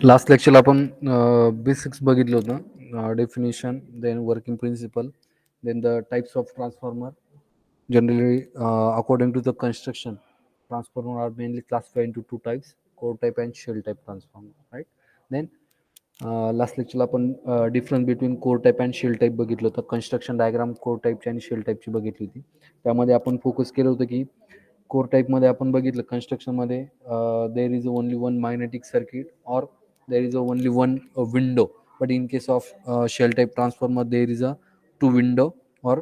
Last लेक्चरला आपण basics बघितलं होतं, definition, then working principle, then the types of transformer. Generally, according to the construction, transformer are mainly classified into two types: core type and shell type transformer, right? Then last लेक्चरला आपण difference between core type and shell type बघितलं होतं. Construction diagram core टाईपची आणि shell टाईपची बघितली होती. त्यामध्ये आपण फोकस केलं होतं की कोर टाईपमध्ये आपण बघितलं कन्स्ट्रक्शनमध्ये there is only one magnetic circuit और there is only one window, but in case of shell type transformer there is a two window or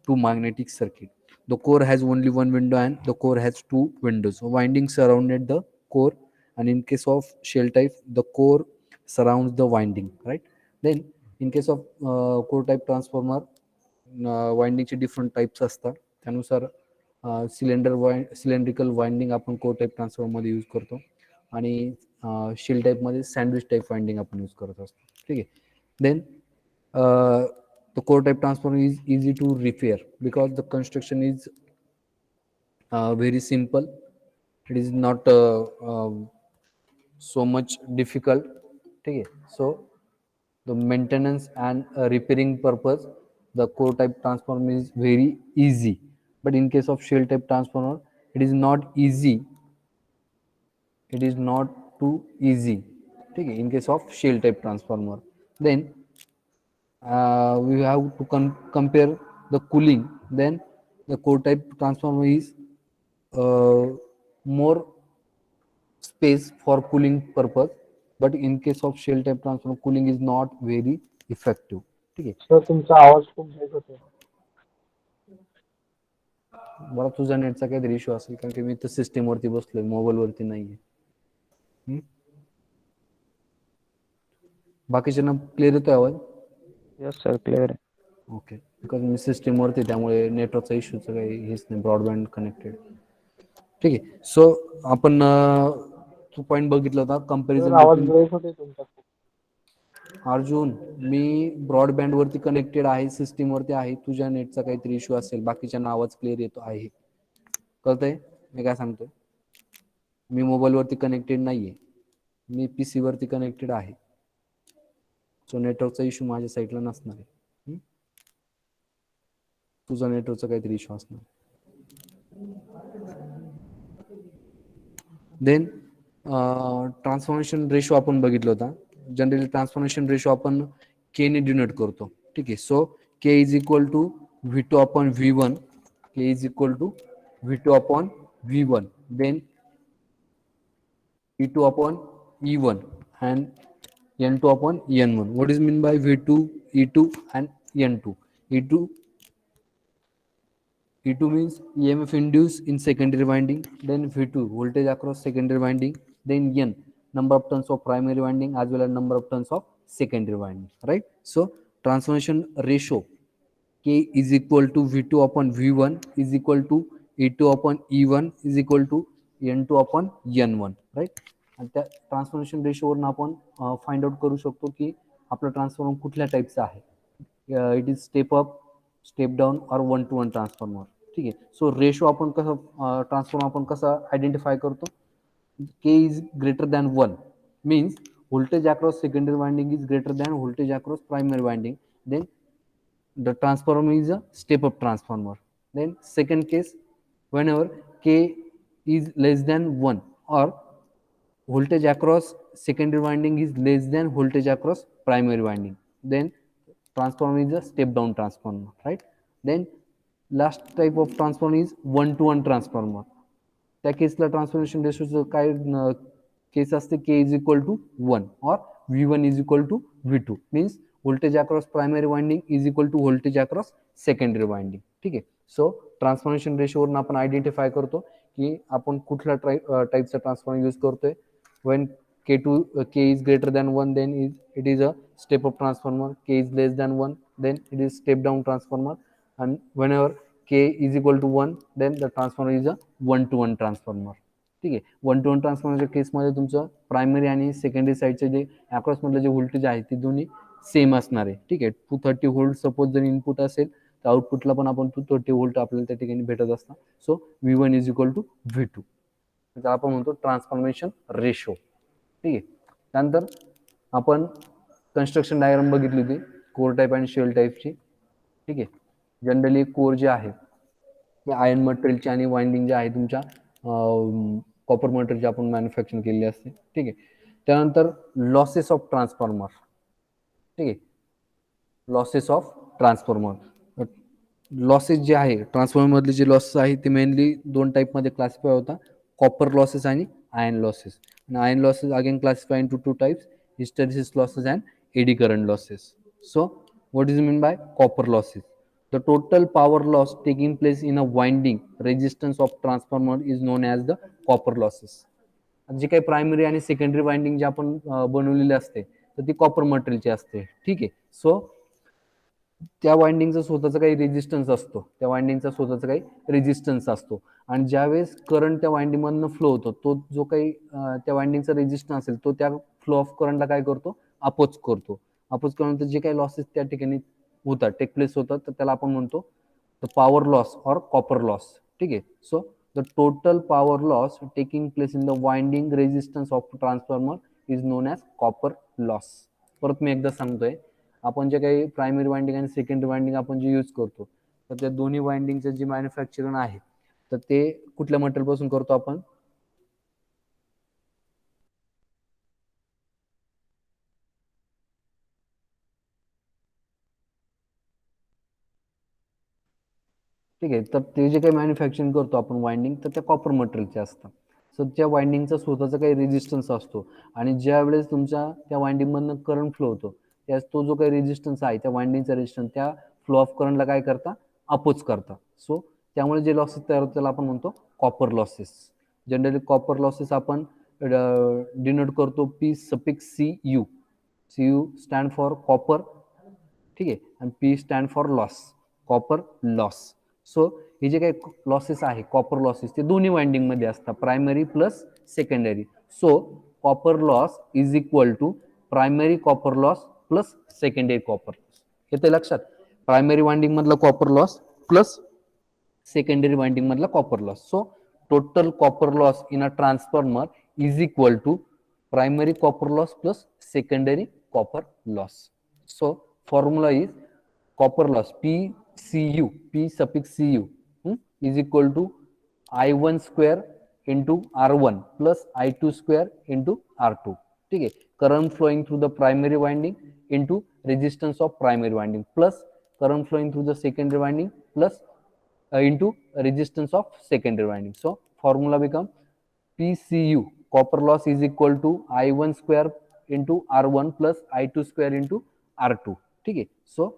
two magnetic circuit. The core has only one window and the core has two windows. So windings surrounded the core, and in case of shell type, the core surrounds the winding, right? Then in case of core type transformer, winding चे different types असतात. त्यानुसार cylindrical winding आपण core type transformer मध्ये use करतो आणि shell type मध्ये sandwich type winding आपण use करत असतो. ठीक आहे. Then the core type transformer is easy to repair because the construction is very simple. It is not so much difficult. Okay, so the maintenance and repairing purpose, the core type transformer is very easy, but in case of shell type transformer it is not easy, it is not too easy. Okay, in case of shell type transformer, then we have to compare the cooling. Then the core type transformer is more space for cooling purpose, but in case of shell type transformer cooling is not very effective. ठीक आहे. Sir तुमचा आवाज खूप break होतो. मला तुझा नेटचा काहीतरी issue असेल, कारण की मी तर सिस्टीम वरती बसलोय, मोबाईल वरती नाहीये. बाकीच्यांना क्लिअर येतोय आवाज? यस सर, क्लिअर आहे. ओके, बिकॉज मी सिस्टीम वरती, त्यामुळे नेटवर्कचा इश्यूचं काही हेच नाही, ब्रॉडबँड कनेक्टेड. ठीक आहे. सो आपण तो पॉईंट बघितला होता, कंपॅरिझन आवाज बिटवीन. ब्रेक होते तुमचा. अर्जुन, मी ब्रॉडबँड वरती कनेक्टेड आहे, सिस्टीम वरती आहे. तुझ्या नेटचा काहीतरी इश्यू असेल, बाकीच्यांना आवाज क्लिअर येतो आहे. कळतंय मी काय सांगतोय? मी मोबाईल वरती कनेक्टेड नाहीये, मी पीसी वरती कनेक्टेड आहे. सो नेटवर्कचा इश्यू माझ्या साईडला नसणार आहे, तुझा नेटवर्कचा काहीतरी इश्यू असणार. देन ट्रान्सफॉर्मेशन रेशो आपण बघितलं होता. जनरली ट्रान्सफॉर्मेशन रेशो आपण के ने डिनोट करतो. ठीक आहे. So K is equal to V2 upon V1, K is equal to V2 upon V1, then E2 upon E1 and N2 upon N1. What is mean by V2, E2 and N2? E2 means EMF induced in secondary winding, then V2 voltage across secondary winding, then N number of turns of primary winding as well as number of turns of secondary winding, right? So transformation ratio K is equal to V2 upon V1 is equal to E2 upon E1 is equal to N2 upon N1, right? आणि त्या transformation रेशोवरून आपण find out करू शकतो की आपलं transformer कुठल्या टाईपचं आहे. It is step up, step down और 1-to-1 ट्रान्सफॉर्मर. ठीक आहे. सो रेशो आपण कसं ट्रान्सफॉर्मर आपण कसं आयडेंटिफाय करतो? K is greater than 1 means voltage across secondary winding is greater than voltage across primary winding, then the transformer is a step up transformer. Then second case, whenever K is less than 1 or voltage across secondary winding is less than voltage across primary winding, then transformer is a step down transformer, right? Then last type of transformer is 1-to-1 transformer. त्या Kesla transformation रेशोचं काय केस असते? के is equal to 1 और V1 is equal to V2 means voltage across primary winding is equal to voltage across secondary winding. ठीक आहे. So transformation रेशोवरून आपण identify करतो की आपण कुठल्या टाईपचा ट्रान्सफॉर्मर यूज करतोय. when K is greater than 1, then it is a step up transformer. K is less than 1, then it is step down transformer, and whenever K is equal to 1, then the transformer is a 1-to-1 transformer. ठीक आहे. 1-to-1 ट्रान्सफॉर्मरच्या केसमध्ये तुमचं primary आणि secondary साईडचे जे across मधले जे व्होल्टेज आहे ते दोन्ही सेम असणार आहे. ठीक आहे. 230 व्होल्ट सपोज जर इनपुट असेल त्या आउटपुटला पण आपण 230 व्होल्ट आपल्याला त्या ठिकाणी भेटत असतात. So V1 is equal to V2. त्याला आपण म्हणतो ट्रान्सफॉर्मेशन रेशो. ठीक आहे. त्यानंतर आपण कन्स्ट्रक्शन डायग्राम बघितली होती कोर टाईप आणि शेल टाईपची. ठीक आहे. जनरली कोर जे आहे ते आयर्न मटेरियलचे आणि वाइंडिंग जे आहे तुमच्या कॉपर मटेरियलची आपण मॅन्युफॅक्चरिंग केलेली असते. ठीक आहे. त्यानंतर लॉसेस ऑफ ट्रान्सफॉर्मर. ठीक आहे. Losses of transformer. लॉसेस जे आहे ट्रान्सफॉर्मर मधले जे लॉसेस आहे ते मेनली 2 टाईपमध्ये क्लासिफाय होता, कॉपर लॉसेस आणि आयर्न लॉसेस. आणि iron losses again classify into 2 types, hysteresis losses and eddy current losses. So what is mean by copper losses? The total power loss taking place in a winding resistance of transformer is known as the copper losses. जे काही primary आणि secondary winding जे आपण बनवलेले असते तर ती copper मटेरियलची असते. ठीक आहे. सो त्या वाइंडिंगचा स्वतःचा काही रेजिस्टन्स असतो, त्या वाइंडिंगचा स्वतःचा काही रेजिस्टन्स असतो आणि ज्यावेळेस करंट त्या वाइंडिंग मधनं फ्लो होतो तो जो काही त्या वाइंडिंगचा रेजिस्टन्स असेल तो त्या फ्लो ऑफ करंटला काय करतो, अपोज करतो. अपोज केल्यानंतर जे काही लॉसेस त्या ठिकाणी होतात, टेक प्लेस होतात, तर त्याला आपण म्हणतो द पॉवर लॉस और कॉपर लॉस. ठीक आहे. So the total power loss taking place in the winding resistance of transformer is non as copper loss. परत मी एकदा सांगतोय, आपण जे काही प्रायमरी वाइंडिंग आणि सेकंडरी वाइंडिंग आपण जे यूज करतो तर त्या दोन्ही वाइंडिंगचं जे मॅन्युफॅक्चरिंग आहे तर ते कुठल्या मटेरियल पासून करतो आपण, ठीक आहे. तर ते जे काही मॅन्युफॅक्चरिंग करतो आपण वाइंडिंग तर त्या कॉपर मटेरियलचे असतात. सो त्या वाइंडिंगचा स्वतःचा काही रेजिस्टन्स असतो आणि ज्या वेळेस तुमच्या त्या वाइंडिंग मधनं करंट फ्लो होतो त्यास तो जो काही रेजिस्टन्स आहे त्या वाइंडिंगचा रेजिस्टन्स त्या फ्लो ऑफ करंटला काय करता, अपोज करता. सो त्यामुळे जे लॉसेस तयार होतात त्याला आपण म्हणतो copper losses. Generally copper losses आपण डिनोट करतो P suffix CU. CU stand for copper. ठीक आहे. आणि P stand for loss, copper loss. So हे जे काही लॉसेस आहे कॉपर लॉसेस ते दोन्ही वाइंडिंग मध्ये असतात, primary plus secondary. So copper loss is equal to primary copper loss plus secondary copper loss. येते लक्षात, प्रायमरी वाइंडिंग मधला copper loss plus secondary winding मधला copper loss. So total copper loss in a transformer is equal to primary copper loss plus secondary copper loss. So formula is copper loss PCU, P suffix CU is equal to I1 square into R1 plus I2 square into R2. ठीक है. Current flowing through the primary winding into resistance of primary winding plus current flowing through the secondary winding plus into resistance of secondary winding. So formula become PCU, copper loss is equal to I1 square into R1 plus I2 square into R2. ठीक है. So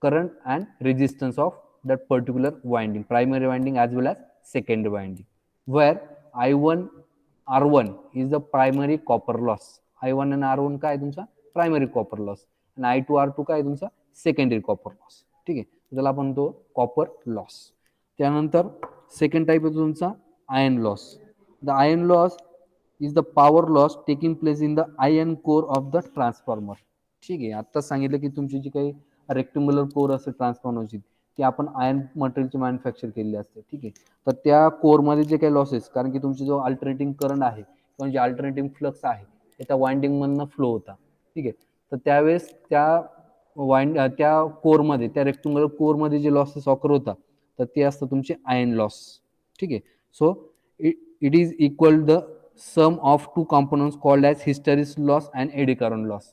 current and resistance of that particular winding, primary winding as well as secondary winding, where I1 R1 is the primary copper loss. I1 and R1 काय तुमचा primary copper loss आणि I2 R2 काय तुमचा secondary copper loss. ठीक आहे. त्याला आपण तो कॉपर लॉस. त्यानंतर सेकंड टाइप येतो तुमचा iron loss. The iron loss is the power loss taking place in the iron core of the transformer. ठीक आहे. आता सांगितलं की तुमची जी काही रेक्टिंग्युलर कोर असते ट्रान्सफॉर्मरची ती आपण आयर्न मटेरियलची मॅन्युफॅक्चर केलेली असते. ठीक आहे. तर त्या कोरमध्ये जे काही लॉसेस, कारण की तुमची जो अल्टरनेटिंग करंट आहे किंवा जे अल्टरनेटिंग फ्लक्स आहे ते त्या वाइंडिंग मधनं फ्लो होता. ठीक आहे. तर त्यावेळेस त्या कोरमध्ये, त्या रेक्टिंग्युलर कोरमध्ये जे लॉसेस ऑकर होतात तर ते असतं तुमचे आयर्न लॉस. ठीक आहे. So it is equal the sum of two components called as hysteresis loss and eddy current loss.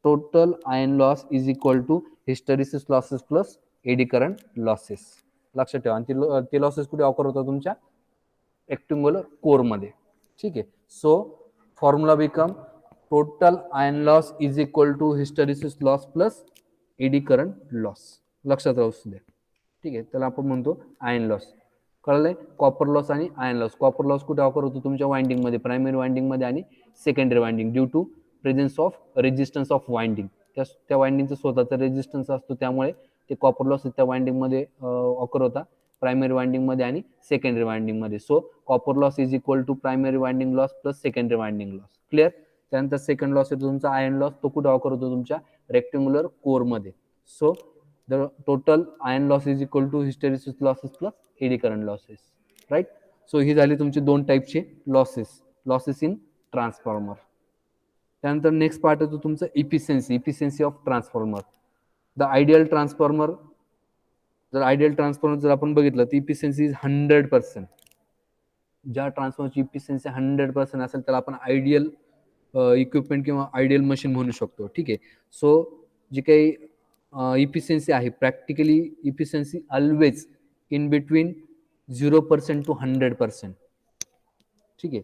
Total iron loss is equal to hysteresis losses plus eddy current losses. लक्षात ठेवा. आणि ते losses कुठे occur होतात तुमच्या रेक्टिंग्युलर कोरमध्ये. ठीक आहे. So formula become total iron loss is equal to hysteresis loss plus eddy current loss. लक्षात राहू द्या. ठीक आहे. त्याला आपण म्हणतो आयर्न लॉस. कळलंय. कॉपर लॉस आणि आयर्न लॉस. कॉपर लॉस कुठे ऑकर होतो तुमच्या वाइंडिंग मध्ये, प्रायमरी वाइंडिंग मध्ये आणि secondary winding, due to presence of resistance of winding. त्या वाइंडिंगचा स्वतःचा रेजिस्टन्स असतो त्यामुळे ते कॉपर लॉस त्या वाइंडिंग मध्ये ऑकर होता, प्रायमरी वाइंडिंग मध्ये आणि सेकंडरी वाइंडिंग मध्ये. So copper loss is equal to primary winding loss plus secondary winding loss. Clear. त्यानंतर सेकंड लॉस येतो तुमचा आयर्न लॉस. तो कुठे ऑकर होतो तुमच्या रेक्टिंग्युलर कोर मध्ये. So the total iron loss is equal to hysteresis losses plus eddy current losses, right? So ही झाली तुमची दोन टाईपचे लॉसेस इन ट्रान्सफॉर्मर. त्यानंतर नेक्स्ट पार्ट येतो तुमचं efficiency of transformer. The ideal transformer, जर आपण बघितलं तर इफिशियन्सी इज 100%. ज्या ट्रान्सफॉर्मरची इफिशियन्सी 100% असेल त्याला आपण आयडियल इक्विपमेंट किंवा आयडियल मशीन म्हणू शकतो. ठीक आहे. सो जी काही इफिशियन्सी आहे, practically efficiency always in between 0% to 100%. ठीक आहे.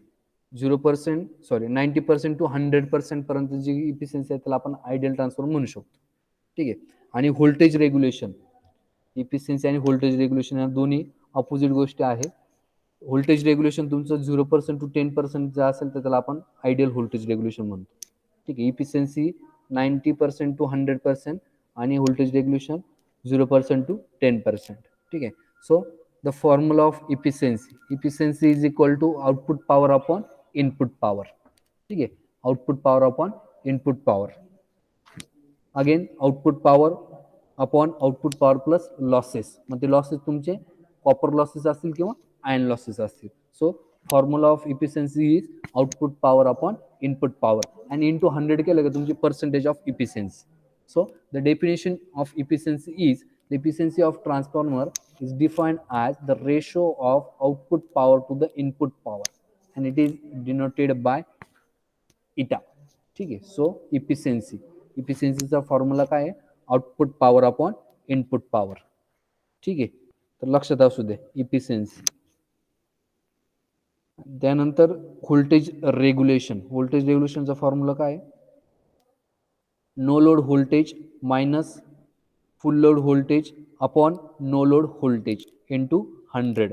90% to 100% पर्यंत जी इफिशियन्सी आहे त्याला आपण आयडियल ट्रान्सफॉर्मर म्हणू शकतो. ठीक आहे. आणि व्होल्टेज रेग्युलेशन, इफिशियन्सी आणि व्होल्टेज रेग्युलेशन या दोन्ही अपोजिट गोष्टी आहेत. व्होल्टेज रेग्युलेशन तुमचं 0% to 10% जर असेल तर त्याला आपण आयडियल व्होल्टेज रेग्युलेशन म्हणतो. ठीक आहे. इफिशियन्सी 90% to 100% आणि व्होल्टेज रेग्युलेशन 0% to 10%. ठीक आहे. So the formula of efficiency is equal to output power upon input power. ठीक आहे. Output power upon input power. Again output power upon output power plus losses. मग ते losses तुमचे copper losses असतील किंवा iron losses असतील. So formula of efficiency is output power upon input power आणि into 100 केलं का तुमची percentage of efficiency. So the definition of efficiency is the efficiency of transformer is defined as the ratio of output power to the input power and it is denoted by eta. ठीक आहे. So इफिशियन्सीचा formula काय आहे? Output power upon input power. ठीक आहे. तर लक्षात असू दे इफिशियन्सी. त्यानंतर व्होल्टेज रेग्युलेशनचा फॉर्म्युला काय आहे? No load voltage minus full load voltage upon no load voltage into 100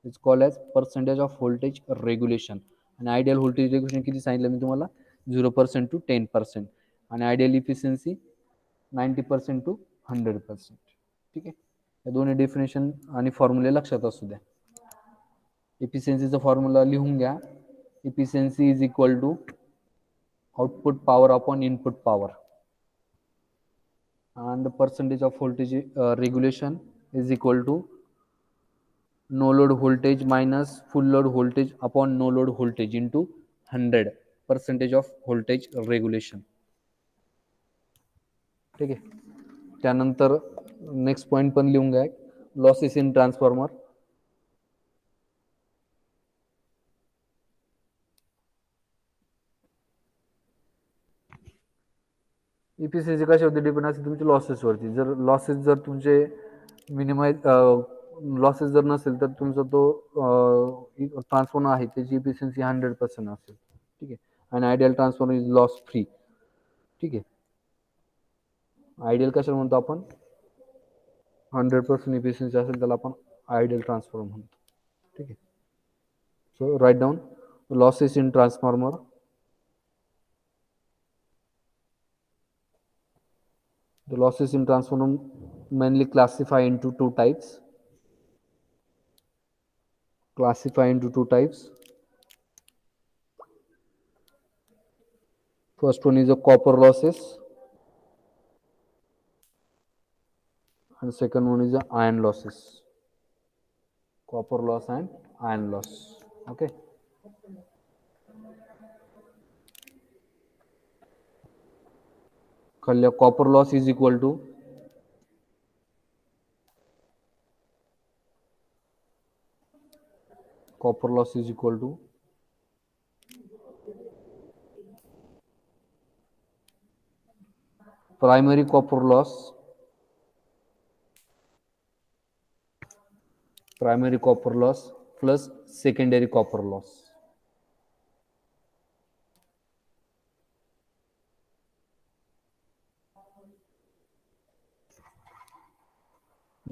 is called as percentage of voltage regulation. आणि आयडियल व्होल्टेज रेग्युलेशन किती सांगितलं मी तुम्हाला? 0% to 10% आणि आयडियल इफिशियन्सी 90% to 100%. ठीक आहे. या दोन्ही डेफिनेशन आणि फॉर्म्युले लक्षात असू द्या. इफिशियन्सीचा फॉर्म्युला लिहून घ्या. Efficiency is equal to output power upon input power and the percentage of voltage regulation is equal to no load voltage minus full load voltage upon no load voltage into 100 percentage of voltage regulation. ठीक आहे. त्यानंतर next point पण लिहून घ्या, losses in transformer. Efficiency कशावरती depend असते? तुमच्या लॉसेसवरती. जर तुमचे लॉसेस जर नसेल तर तुमचा तो ट्रान्सफॉर्मर आहे त्याची इफिशियन्सी 100% असेल. ठीक आहे. आणि ideal transformer is loss free. ठीक आहे. आयडियल कशाला म्हणतो आपण? 100% इफिशियन्सी असेल त्याला आपण आयडियल ट्रान्सफॉर्मर म्हणतो. ठीक आहे. So write down losses in transformer. The losses in transformer mainly classify into two types. First one is the copper losses and second one is the iron losses. Copper loss and iron loss. Okay. Copper loss is equal to primary copper loss plus secondary copper loss.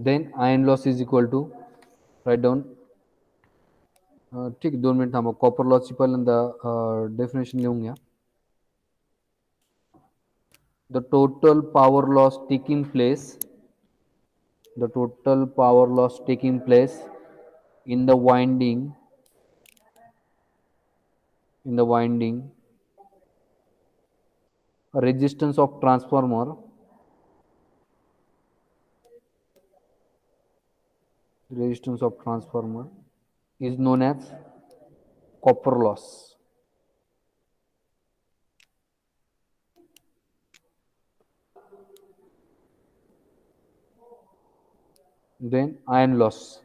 Then iron loss is equal to, write down. ठीक आहे, 2 minute थांबा. Copper लॉसची पहिल्यांदा definition लिहून घ्या. The total power loss taking place in the winding resistance of transformer resistance of transformer is known as copper loss. Then iron loss.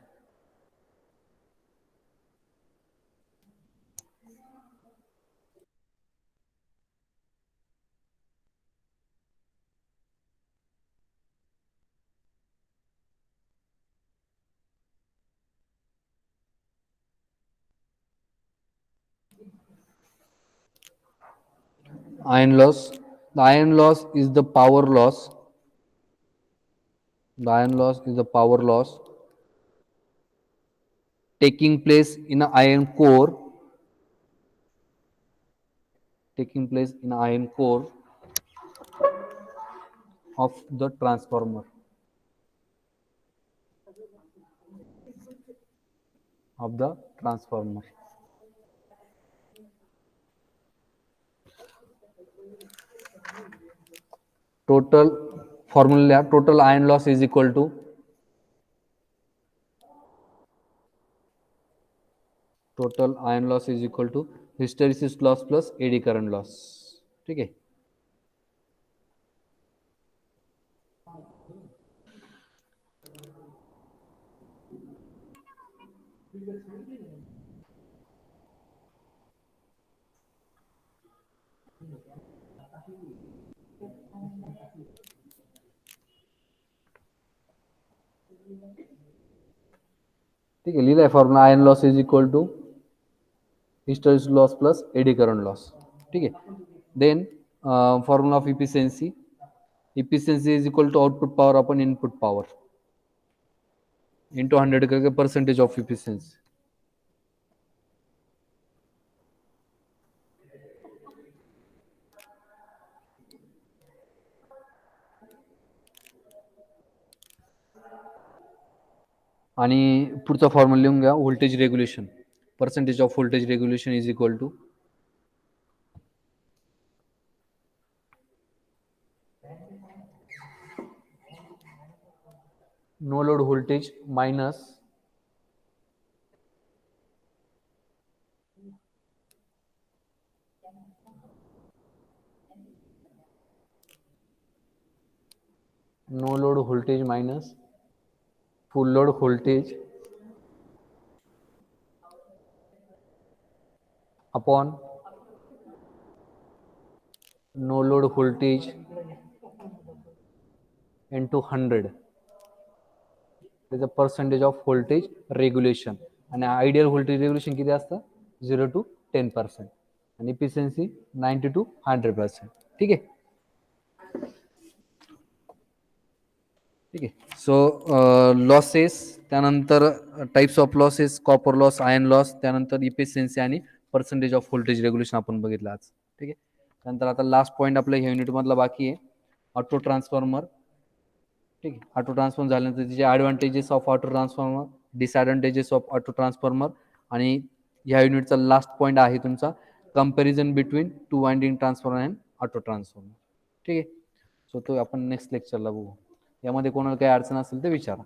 Iron loss. The iron loss is the power loss. The iron loss is the power loss taking place in an iron core. Taking place in an iron core of the transformer. Of the transformer. Total formula, total iron loss is equal to hysteresis loss plus eddy current loss. ठीक है. ठीक है. लिहिलं आहे formula. Iron loss is equal to hysteresis loss plus eddy current loss. ठीक है. Then formula of efficiency. Efficiency is equal to output power upon input power into 100 करके percentage of efficiency. आणि पुढचा फॉर्म्युला लिहून घ्या. Voltage regulation. Percentage of voltage regulation is equal to no load voltage minus no load voltage minus full load voltage upon no load voltage into 100 त्याचं percentage of voltage regulation. आणि ideal voltage regulation किती असतं? 0 to 10% आणि efficiency 90 to 100%. ठीक आहे. ठीक आहे. So losses, त्यानंतर types of losses, copper loss, iron loss, त्यानंतर इफिशियन्सी आणि पर्सेंटेज ऑफ व्होल्टेज रेग्युलेशन आपण बघितलं आज. ठीक आहे. त्यानंतर आता लास्ट पॉईंट आपल्या ह्या युनिटमधला बाकी आहे ऑटो ट्रान्सफॉर्मर. ठीक आहे. ऑटो ट्रान्सफॉर्मर झाल्यानंतर तिचे advantages of auto transformer, disadvantages of auto transformer आणि ह्या युनिटचा लास्ट पॉईंट आहे तुमचा comparison between two winding transformer and auto transformer. ठीक आहे. सो तो आपण नेक्स्ट लेक्चरला बघू. यामध्ये कोणाला काही अडचण असेल तर विचारा.